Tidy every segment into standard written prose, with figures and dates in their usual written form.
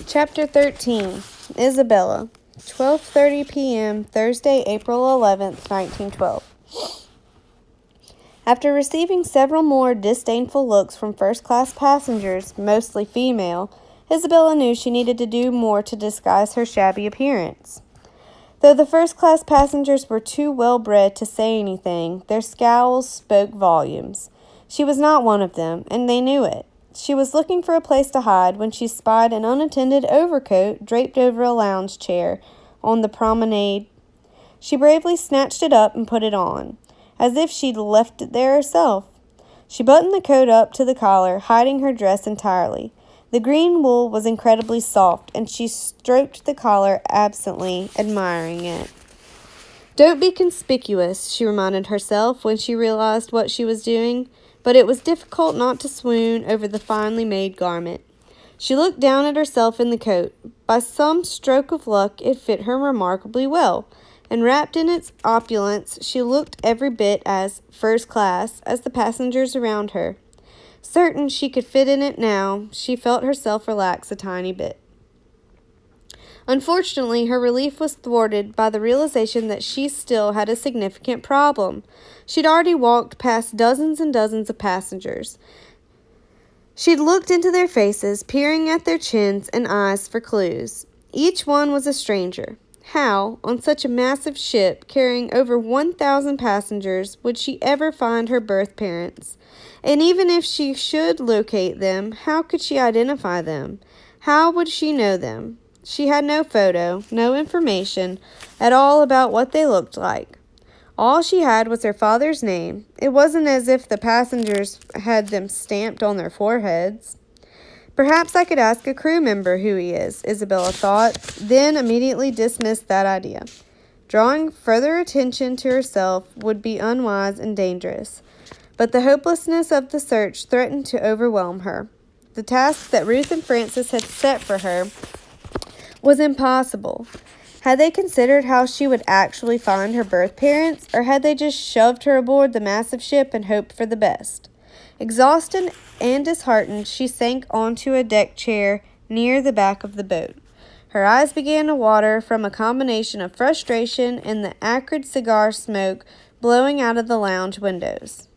Chapter 13. Isabella. 12:30 p.m. Thursday, April 11th, 1912. After receiving several more disdainful looks from first-class passengers, mostly female, Isabella knew she needed to do more to disguise her shabby appearance. Though the first-class passengers were too well-bred to say anything, their scowls spoke volumes. She was not one of them, and they knew it. She was looking for a place to hide when she spied an unattended overcoat draped over a lounge chair on the promenade. She bravely snatched it up and put it on, as if she'd left it there herself. She buttoned the coat up to the collar, hiding her dress entirely. The green wool was incredibly soft, and she stroked the collar absently, admiring it. "Don't be conspicuous," she reminded herself when she realized what she was doing, but it was difficult not to swoon over the finely made garment. She looked down at herself in the coat. By some stroke of luck, it fit her remarkably well, and wrapped in its opulence, she looked every bit as first class as the passengers around her. Certain she could fit in it now, she felt herself relax a tiny bit. Unfortunately, her relief was thwarted by the realization that she still had a significant problem. She'd already walked past dozens and dozens of passengers. She'd looked into their faces, peering at their chins and eyes for clues. Each one was a stranger. How, on such a massive ship carrying over 1,000 passengers, would she ever find her birth parents? And even if she should locate them, how could she identify them? How would she know them? She had no photo, no information at all about what they looked like. All she had was her father's name. It wasn't as if the passengers had them stamped on their foreheads. Perhaps I could ask a crew member who he is, Isabella thought, then immediately dismissed that idea. Drawing further attention to herself would be unwise and dangerous. But the hopelessness of the search threatened to overwhelm her. The task that Ruth and Francis had set for her was impossible. Had they considered how she would actually find her birth parents, or had they just shoved her aboard the massive ship and hoped for the best? Exhausted and disheartened, she sank onto a deck chair near the back of the boat. Her eyes began to water from a combination of frustration and the acrid cigar smoke blowing out of the lounge windows.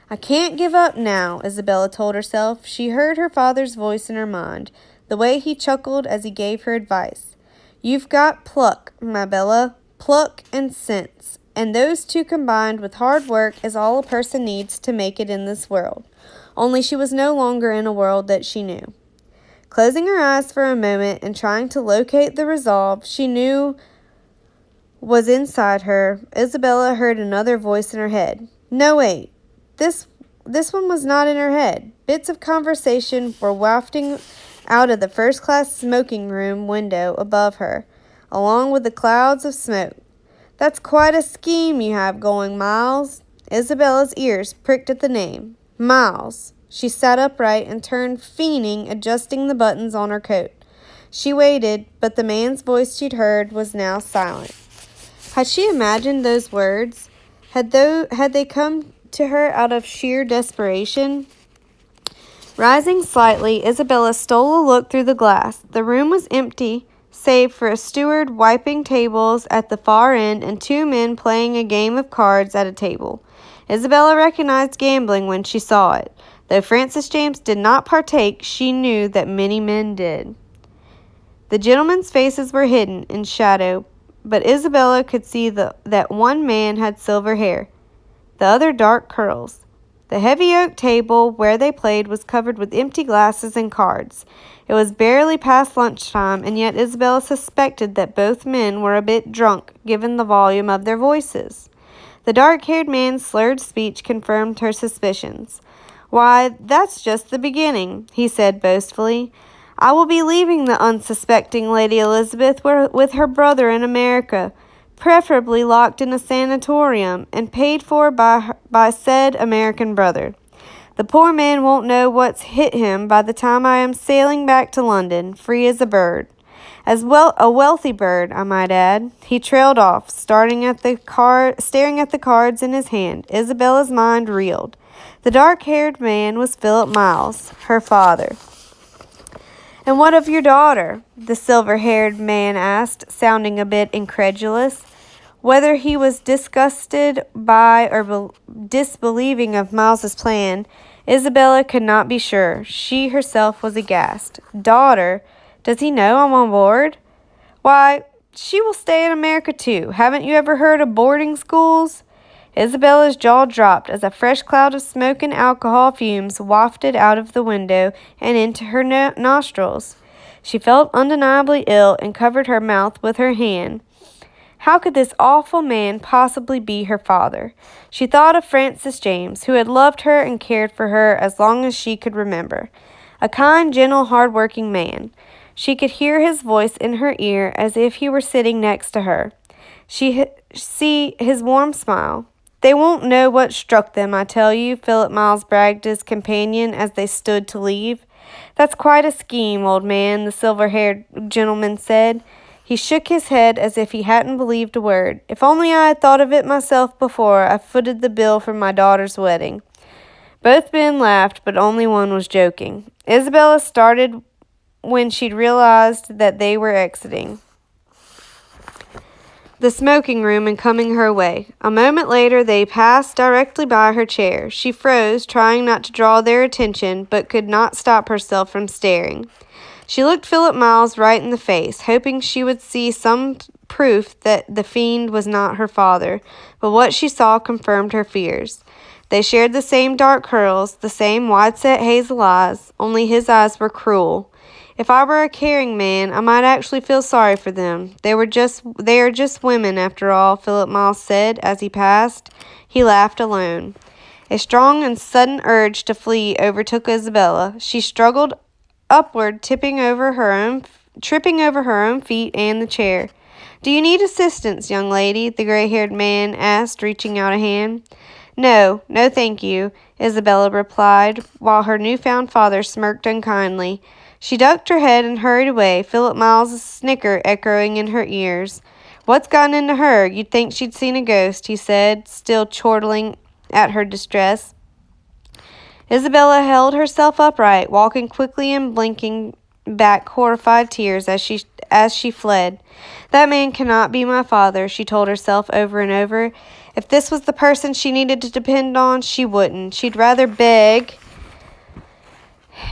"I can't give up now," Isabella told herself. She heard her father's voice in her mind, the way he chuckled as he gave her advice. "You've got pluck, my Bella, pluck and sense, and those two combined with hard work is all a person needs to make it in this world." Only she was no longer in a world that she knew. Closing her eyes for a moment and trying to locate the resolve she knew was inside her, Isabella heard another voice in her head. No, wait. This one was not in her head. Bits of conversation were wafting out of the first-class smoking room window above her, along with the clouds of smoke. "That's quite a scheme you have going, Miles." Isabella's ears pricked at the name. Miles. She sat upright and turned fiending, adjusting the buttons on her coat. She waited, but the man's voice she'd heard was now silent. Had she imagined those words? Had they come to her out of sheer desperation? Rising slightly, Isabella stole a look through the glass. The room was empty, save for a steward wiping tables at the far end and two men playing a game of cards at a table. Isabella recognized gambling when she saw it. Though Francis James did not partake, she knew that many men did. The gentlemen's faces were hidden in shadow, but Isabella could see that one man had silver hair, the other dark curls. The heavy oak table where they played was covered with empty glasses and cards. It was barely past lunchtime, and yet Isabella suspected that both men were a bit drunk, given the volume of their voices. The dark-haired man's slurred speech confirmed her suspicions. "Why, that's just the beginning," he said boastfully. "I will be leaving the unsuspecting Lady Elizabeth with her brother in America, preferably locked in a sanatorium and paid for by said American brother. The poor man won't know what's hit him by the time I am sailing back to London, free as a bird. As well a wealthy bird, I might add." He trailed off, staring at the cards in his hand. Isabella's mind reeled. The dark-haired man was Philip Miles, her father. And what of your daughter? The silver-haired man asked, sounding a bit incredulous. Whether he was disgusted by or disbelieving of Miles's plan, Isabella could not be sure. She herself was aghast. Daughter? Does he know I'm on board? Why, she will stay in America too. Haven't you ever heard of boarding schools? Isabella's jaw dropped as a fresh cloud of smoke and alcohol fumes wafted out of the window and into her nostrils. She felt undeniably ill and covered her mouth with her hand. How could this awful man possibly be her father? She thought of Francis James, who had loved her and cared for her as long as she could remember. A kind, gentle, hard-working man. She could hear his voice in her ear as if he were sitting next to her. She see his warm smile. They won't know what struck them, I tell you, Philip Miles bragged his companion as they stood to leave. That's quite a scheme, old man, the silver-haired gentleman said. He shook his head as if he hadn't believed a word. If only I had thought of it myself before I footed the bill for my daughter's wedding. Both men laughed, but only one was joking. Isabella started when she'd realized that they were exiting the smoking room and coming her way. A moment later, they passed directly by her chair. She froze, trying not to draw their attention, but could not stop herself from staring. She looked Philip Miles right in the face, hoping she would see some proof that the fiend was not her father, but what she saw confirmed her fears. They shared the same dark curls, the same wide-set hazel eyes, only his eyes were cruel. If I were a caring man, I might actually feel sorry for them. They are just women, after all, Philip Miles said as he passed. He laughed alone. A strong and sudden urge to flee overtook Isabella. She struggled upward, tripping over her own feet and the chair. Do you need assistance, young lady? The gray-haired man asked, reaching out a hand. No, thank you, Isabella replied, while her newfound father smirked unkindly. She ducked her head and hurried away, Philip Miles' snicker echoing in her ears. What's gotten into her? You'd think she'd seen a ghost, he said, still chortling at her distress. Isabella held herself upright, walking quickly and blinking back horrified tears as she fled. That man cannot be my father, she told herself over and over. If this was the person she needed to depend on, she wouldn't. She'd rather beg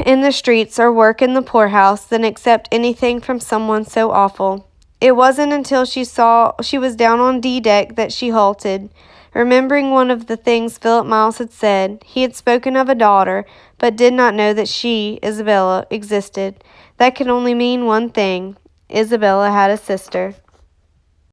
in the streets or work in the poorhouse than accept anything from someone so awful. It wasn't until she was down on D deck that she halted, remembering one of the things Philip Miles had said. He had spoken of a daughter, but did not know that she, Isabella, existed. That could only mean one thing. Isabella had a sister.